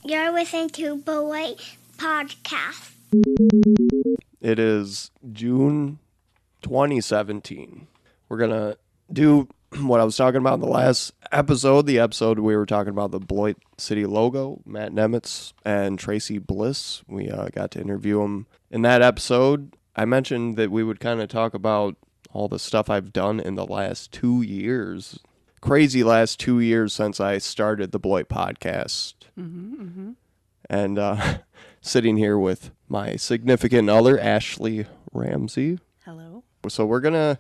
You're listening to Beloit Podcast. It is June 2017. We're going to do what I was talking about in the last episode. The episode we were talking about the Beloit City logo, Matt Nemitz and Tracy Bliss. We got to interview them in that episode. I mentioned that we would kind of talk about all the stuff I've done in the last 2 years. Crazy last 2 years since I started the Beloit podcast. And sitting here with my significant other, Ashley Ramsey. Hello. So we're going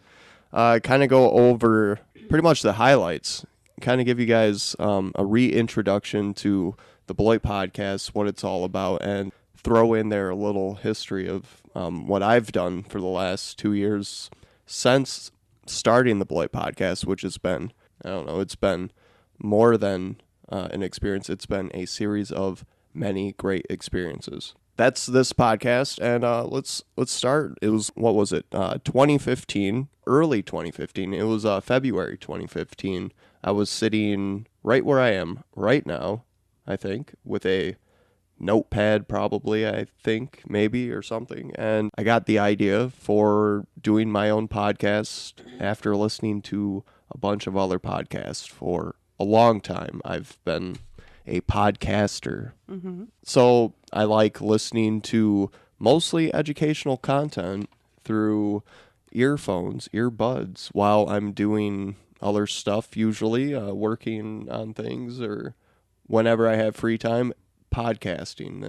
to kind of go over pretty much the highlights, kind of give you guys a reintroduction to the Beloit podcast, what it's all about, and throw in there a little history of what I've done for the last 2 years since starting the Beloit podcast, which has been, I don't know, it's been more than an experience. It's been a series of many great experiences. That's this podcast, and let's start. It was, what was it, 2015, early 2015. It was February 2015. I was sitting right where I am right now, I think, with a notepad probably, I think, maybe, or something. And I got the idea for doing my own podcast after listening to a bunch of other podcasts for a long time. I've been a podcaster. So I like listening to mostly educational content through earphones, earbuds, while I'm doing other stuff, usually working on things or whenever I have free time. Podcasting,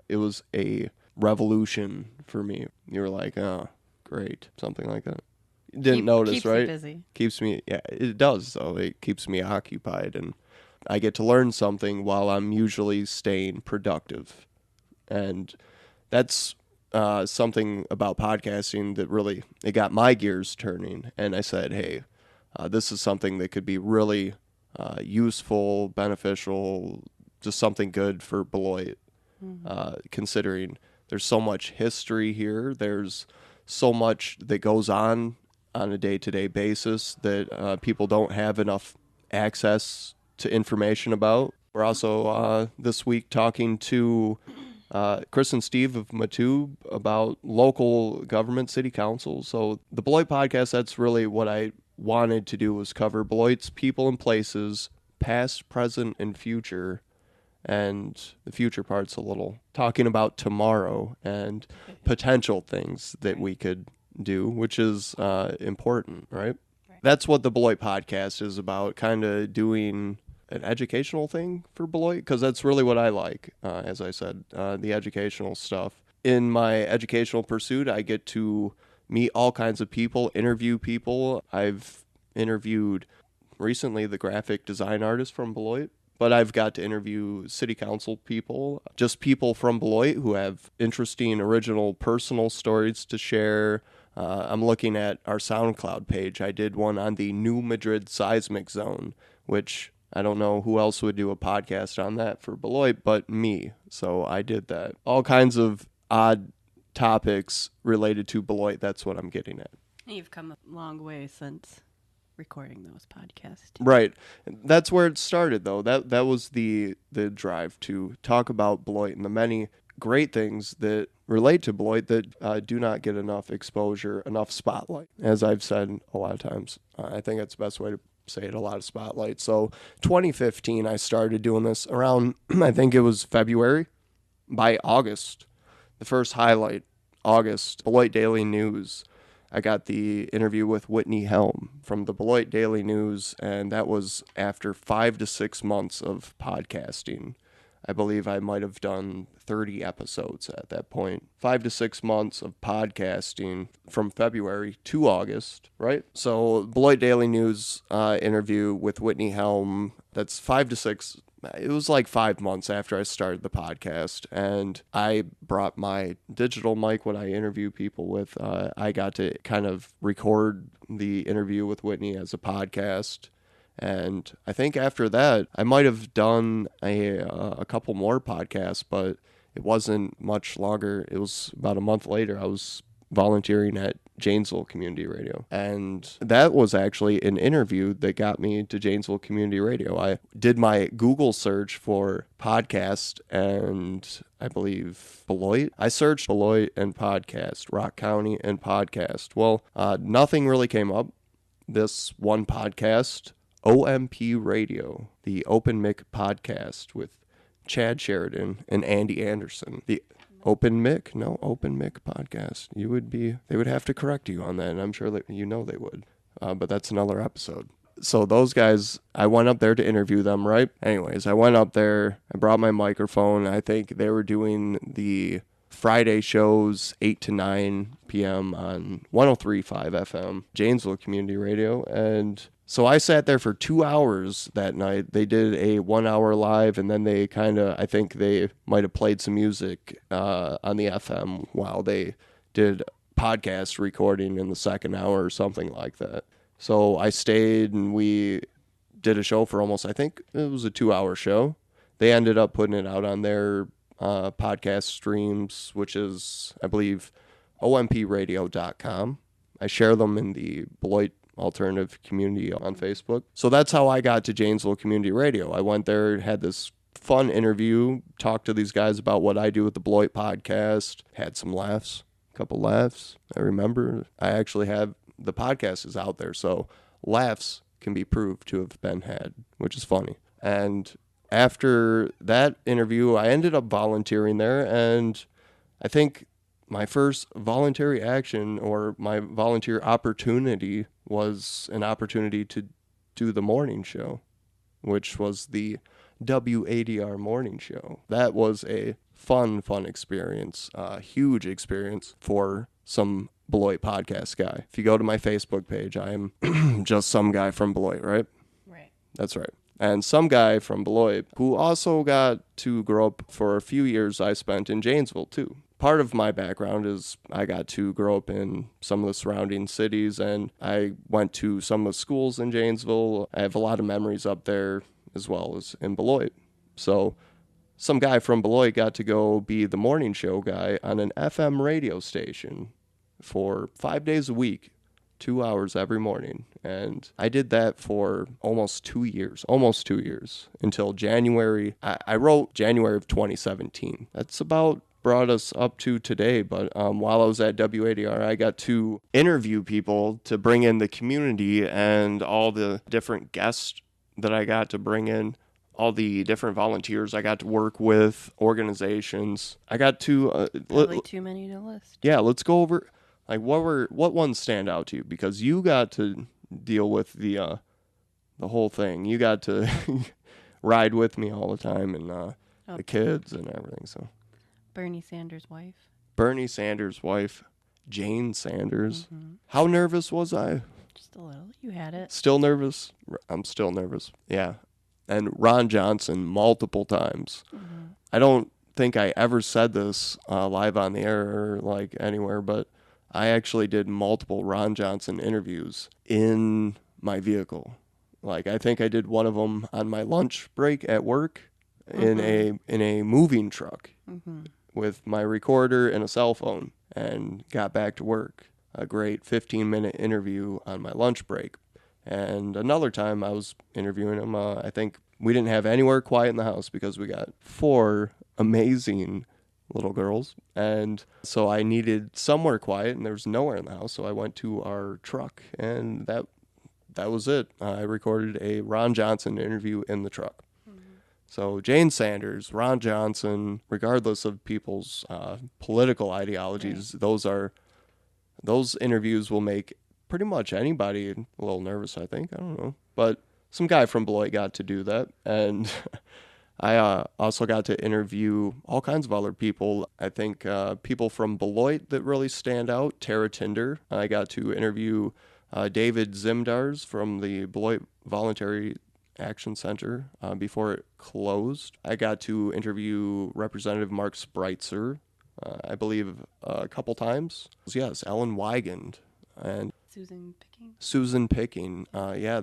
it was a revolution for me. You were like, oh, great, something like that. You didn't notice, keeps right? You busy. Keeps me, yeah, it does, though. It keeps me occupied, and I get to learn something while I'm usually staying productive. And that's something about podcasting that really, it got my gears turning. And I said, hey, this is something that could be really useful, beneficial, just something good for Beloit, considering there's so much history here. There's so much that goes on a day-to-day basis that people don't have enough access to information about. We're also this week talking to Chris and Steve of Matube about local government, city council. So the Beloit podcast, that's really what I wanted to do, was cover Beloit's people and places, past, present, and future. And the future part's a little talking about tomorrow and potential things that we could do, which is important, right? That's what the Beloit podcast is about, kind of doing an educational thing for Beloit, because that's really what I like, as I said, the educational stuff. In my educational pursuit, I get to meet all kinds of people, interview people. I've interviewed recently the graphic design artist from Beloit, but I've got to interview city council people, just people from Beloit who have interesting, original, personal stories to share. I'm looking at our SoundCloud page. I did one on the New Madrid seismic zone, which I don't know who else would do a podcast on that for Beloit but me. So I did that. All kinds of odd topics related to Beloit. That's what I'm getting at. You've come a long way since recording those podcasts. Right. That's where it started, though. That was the drive to talk about Beloit and the many great things that relate to Beloit that do not get enough exposure, enough spotlight. As I've said a lot of times, I think that's the best way to say it, a lot of spotlight. So 2015, I started doing this around, I think it was February. By August, the first highlight, August, Beloit Daily News. I got the interview with Whitney Helm from the Beloit Daily News, and that was after 5 to 6 months of podcasting. I believe I might have done 30 episodes at that point. 5 to 6 months of podcasting from February to August, right? So Beloit Daily News interview with Whitney Helm, that's 5 to 6. It was like 5 months after I started the podcast, and I brought my digital mic when I interview people with. I got to kind of record the interview with Whitney as a podcast. And I think after that, I might have done a couple more podcasts, but it wasn't much longer. It was about a month later. I was volunteering at Janesville Community Radio. And that was actually an interview that got me to Janesville Community Radio. I did my Google search for podcast and I believe Beloit. I searched Beloit and podcast, Rock County and podcast. Well, nothing really came up. This one podcast, OMP Radio, the Open Mic podcast with Chad Sheridan and Andy Anderson. The Open Mic? No, Open Mic podcast. They would have to correct you on that, and I'm sure that they would. But that's another episode. So those guys, I went up there to interview them, right? Anyways, I went up there, I brought my microphone. I think they were doing the Friday shows 8 to 9 p.m. on 103.5 FM, Janesville Community Radio. And so I sat there for 2 hours that night. They did a 1 hour live, and then I think they might have played some music on the FM while they did podcast recording in the second hour or something like that. So I stayed, and we did a show for almost, I think it was a 2 hour show. They ended up putting it out on their podcast streams, which is, I believe, ompradio.com. I share them in the Beloit Alternative Community on Facebook. So that's how I got to Janesville Community Radio. I went there, had this fun interview, talked to these guys about what I do with the Beloit podcast, had some laughs, a couple laughs. I remember I actually have, the podcast is out there, so laughs can be proved to have been had, which is funny. And after that interview, I ended up volunteering there, and I think my first voluntary action or my volunteer opportunity was an opportunity to do the morning show, which was the WADR morning show. That was a fun experience, a huge experience for some Beloit podcast guy. If you go to my Facebook page, I am just some guy from Beloit, right? Right. That's right. And some guy from Beloit who also got to grow up for a few years I spent in Janesville too. Part of my background is I got to grow up in some of the surrounding cities, and I went to some of the schools in Janesville. I have a lot of memories up there as well as in Beloit. So some guy from Beloit got to go be the morning show guy on an FM radio station for 5 days a week, 2 hours every morning. And I did that for almost 2 years, until January. I wrote January of 2017. That's about brought us up to today. But while I was at WADR, I got to interview people to bring in the community, and all the different guests that I got to bring in, all the different volunteers I got to work with, organizations. I got to... Probably too many to list. Yeah, let's go over... Like, what ones stand out to you? Because you got to deal with the whole thing. You got to ride with me all the time, and the kids and everything. So, Bernie Sanders' wife. Jane Sanders. Mm-hmm. How nervous was I? Just a little. You had it. Still nervous? I'm still nervous. Yeah. And Ron Johnson multiple times. Mm-hmm. I don't think I ever said this live on the air or like anywhere, but I actually did multiple Ron Johnson interviews in my vehicle. Like, I think I did one of them on my lunch break at work in a moving truck with my recorder and a cell phone, and got back to work. A great 15-minute interview on my lunch break. And another time I was interviewing him, I think we didn't have anywhere quiet in the house because we got 4 amazing little girls, and so I needed somewhere quiet, and there was nowhere in the house, so I went to our truck, and that was it. I recorded a Ron Johnson interview in the truck. So Jane Sanders, Ron Johnson, regardless of people's political ideologies, right. Those interviews will make pretty much anybody a little nervous, I think. I don't know, but some guy from Beloit got to do that, and I also got to interview all kinds of other people. I think people from Beloit that really stand out. Tara Tinder. I got to interview David Zimdars from the Beloit Voluntary Action Center before it closed. I got to interview Representative Mark Spreitzer, I believe, a couple times. Yes, Ellen Wigand and Susan Picking. Yeah,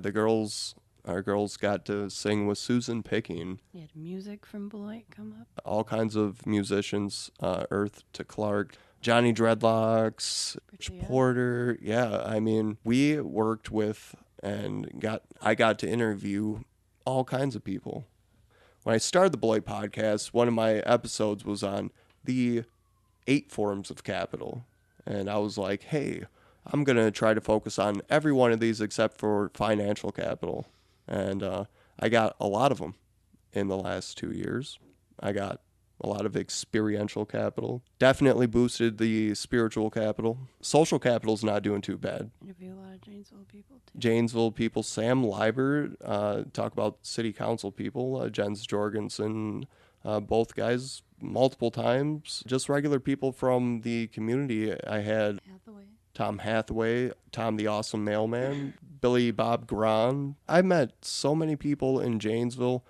our girls got to sing with Susan Picking. You had music from Beloit come up? All kinds of musicians, Earth to Clark, Johnny Dreadlocks, Yeah. Porter. Yeah, I mean, we worked with and I got to interview all kinds of people. When I started the Beloit podcast, one of my episodes was on the 8 forms of capital. And I was like, hey, I'm going to try to focus on every one of these except for financial capital. And I got a lot of them in the last 2 years. I got a lot of experiential capital. Definitely boosted the spiritual capital. Social capital's not doing too bad. Interview a lot of Janesville people, too. Janesville people, Sam Liber, talk about city council people, Jens Jorgensen, both guys multiple times. Just regular people from the community. I had Tom Hathaway, Tom the Awesome Mailman, Billy Bob Gran. I met so many people in Janesville.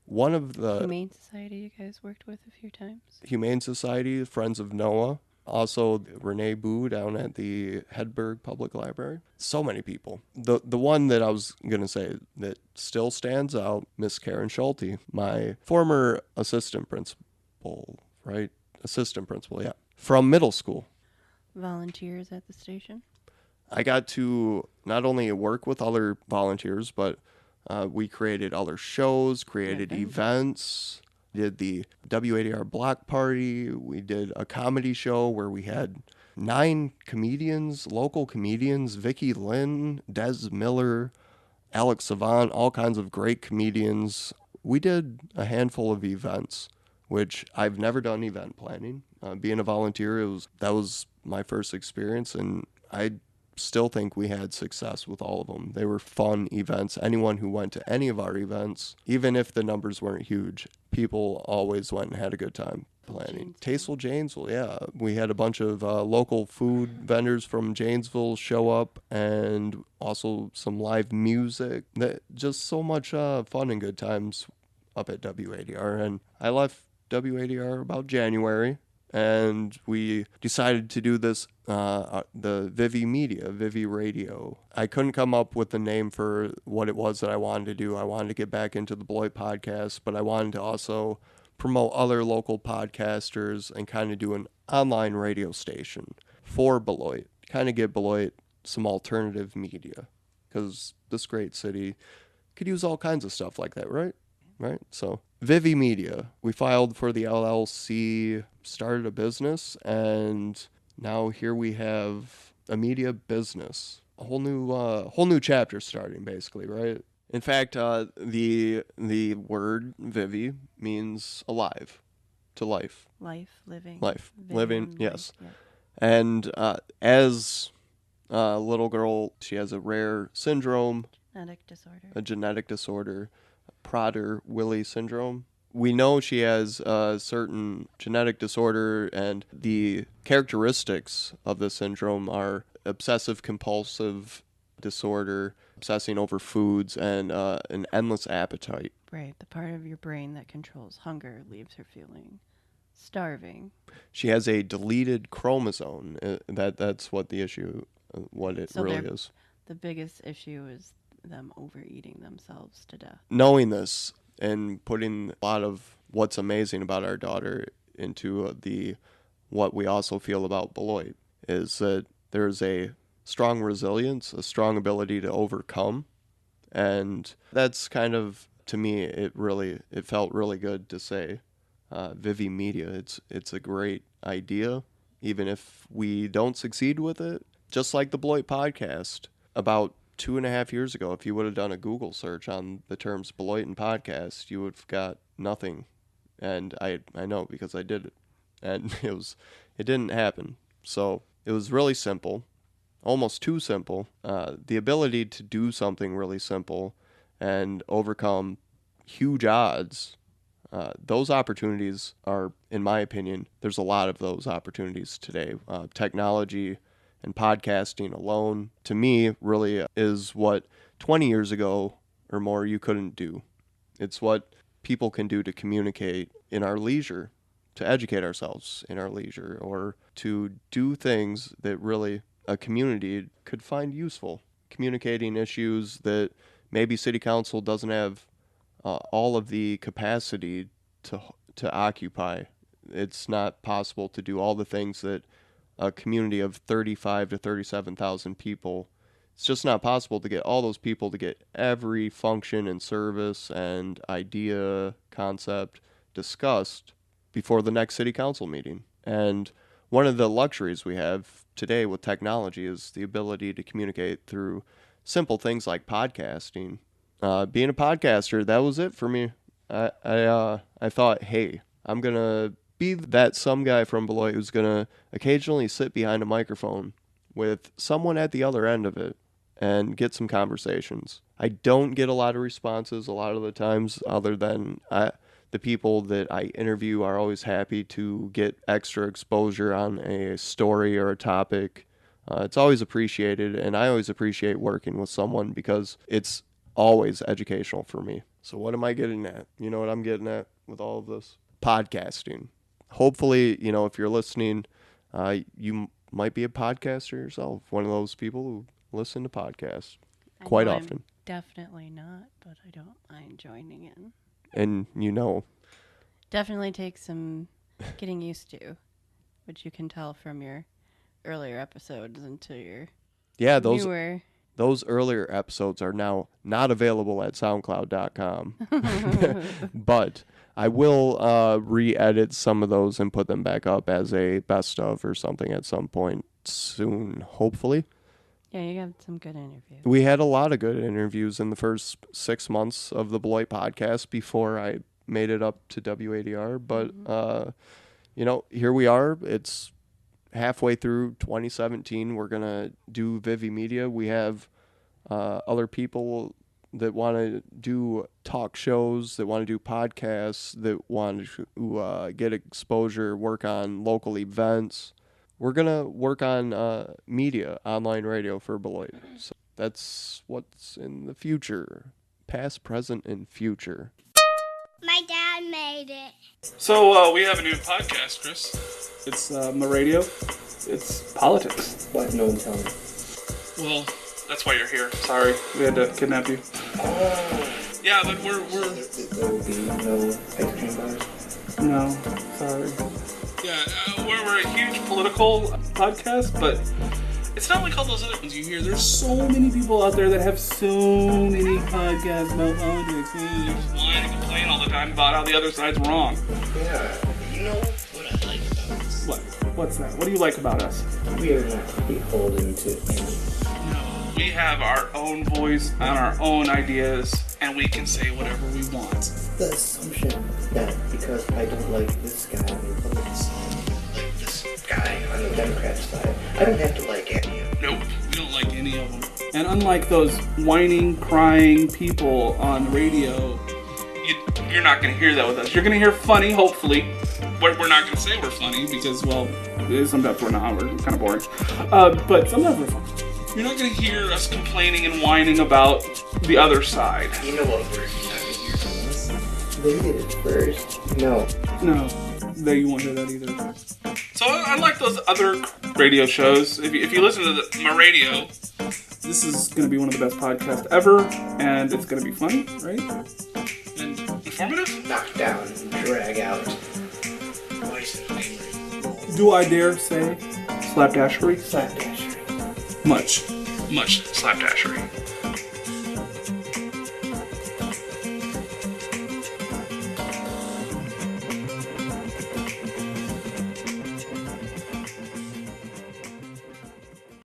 One of the Humane Society you guys worked with a few times. Humane Society, Friends of Noah. Also, Renee Boo down at the Hedberg Public Library. So many people. The one that I was going to say that still stands out, Miss Karen Schulte, my former assistant principal, right? Assistant principal, yeah. From middle school. Volunteers at the station? I got to not only work with other volunteers, but we created other shows, created events, did the WADR block party. We did a comedy show where we had 9 comedians, local comedians, Vicky Lynn, Des Miller, Alex Savant, all kinds of great comedians. We did a handful of events, which I've never done event planning. Being a volunteer, that was my first experience, and I still think we had success with all of them. They were fun events. Anyone who went to any of our events, even if the numbers weren't huge, people always went and had a good time planning. Tasteful Janesville, yeah. We had a bunch of local food vendors from Janesville show up, and also some live music. Just so much fun and good times up at WADR. And I left WADR about January, and we decided to do this, the Vivi Media, Vivi Radio. I couldn't come up with a name for what it was that I wanted to do. I wanted to get back into the Beloit podcast, but I wanted to also promote other local podcasters and kind of do an online radio station for Beloit. Kind of give Beloit some alternative media, because this great city could use all kinds of stuff like that, right? Right? So Vivi Media, we filed for the LLC, started a business, and now here we have a media business. A whole new chapter starting, basically, right? In fact, the word Vivi means alive, to life. Life, living. Life, Vivian, living, yes. Yeah. And as a little girl, she has a rare syndrome, a genetic disorder, Prader-Willi syndrome. We know she has a certain genetic disorder, and the characteristics of the syndrome are obsessive-compulsive disorder, obsessing over foods, and an endless appetite. Right, the part of your brain that controls hunger leaves her feeling starving. She has a deleted chromosome. That's what the issue, what it really is. The biggest issue is them overeating themselves to death. Knowing this and putting a lot of what's amazing about our daughter into what we also feel about Beloit is that there's a strong resilience, a strong ability to overcome. And that's kind of, to me, it felt really good to say Vivi Media. It's a great idea, even if we don't succeed with it. Just like the Beloit podcast, about 2.5 years ago, if you would have done a Google search on the terms Beloit and podcast, you would have got nothing. And I know, because I did it. And it didn't happen. So it was really simple, almost too simple. The ability to do something really simple and overcome huge odds, those opportunities are, in my opinion, there's a lot of those opportunities today. Technology and podcasting alone, to me, really is what 20 years ago or more you couldn't do. It's what people can do to communicate in our leisure, to educate ourselves in our leisure, or to do things that really a community could find useful. Communicating issues that maybe city council doesn't have all of the capacity to occupy. It's not possible to do all the things that a community of 35 to 37,000 people, it's just not possible to get all those people to get every function and service and idea, concept discussed before the next city council meeting. And one of the luxuries we have today with technology is the ability to communicate through simple things like podcasting. Being a podcaster, that was it for me. I thought, hey, I'm going to be that some guy from Beloit who's going to occasionally sit behind a microphone with someone at the other end of it and get some conversations. I don't get a lot of responses a lot of the times, other than the people that I interview are always happy to get extra exposure on a story or a topic. It's always appreciated, and I always appreciate working with someone because it's always educational for me. So what am I getting at? You know what I'm getting at with all of this? Podcasting. Hopefully, if you're listening, you might be a podcaster yourself, one of those people who listen to podcasts quite often. I'm definitely not, but I don't mind joining in. And definitely takes some getting used to, which you can tell from your earlier episodes into your newer. Those earlier episodes are now not available at SoundCloud.com, but I will re-edit some of those and put them back up as a best of or something at some point soon, hopefully. Yeah, you got some good interviews. We had a lot of good interviews in the first 6 months of the Beloit podcast before I made it up to WADR. But, here we are. It's halfway through 2017. We're going to do Vivi Media. We have other people that want to do talk shows, that want to do podcasts, that want to get exposure, work on local events. We're going to work on media, online radio for Beloit. So that's what's in the future. Past, present, and future. My dad made it. So we have a new podcast, Chris. It's my radio. It's politics. Why did no one tell me? Well, that's why you're here. Sorry, we had to kidnap you. Oh. Yeah, but we're... There will be no ice cream bars? No, sorry. Yeah, we're a huge political podcast, but it's not like all those other ones you hear. There's so many people out there that have so many podcasts about politics. They just whine and complain all the time about how the other side's wrong. Yeah, you know what I like about us? What? What's that? What do you like about us? We are not beholden to any. No, we have our own voice and our own ideas, and we can say whatever we want. The assumption that because I don't like this guy on the Republican side, like this guy on the Democrat side, I don't have to like any of them. Nope, we don't like any of them. And unlike those whining, crying people on the radio, you're not going to hear that with us. You're going to hear funny, hopefully. We're not going to say we're funny because, well, sometimes we're not. We're kind of boring. But sometimes we're funny. You're not going to hear us complaining and whining about the other side. You know what we're not going to hear from us? They did it first. No, you won't hear that either. So I like those other radio shows. If you listen to my radio, this is going to be one of the best podcasts ever, and it's going to be funny, right? And informative? knock down, drag out. Voice of angry. Do I dare say slapdashery? Slapdashery. Much slapdashery.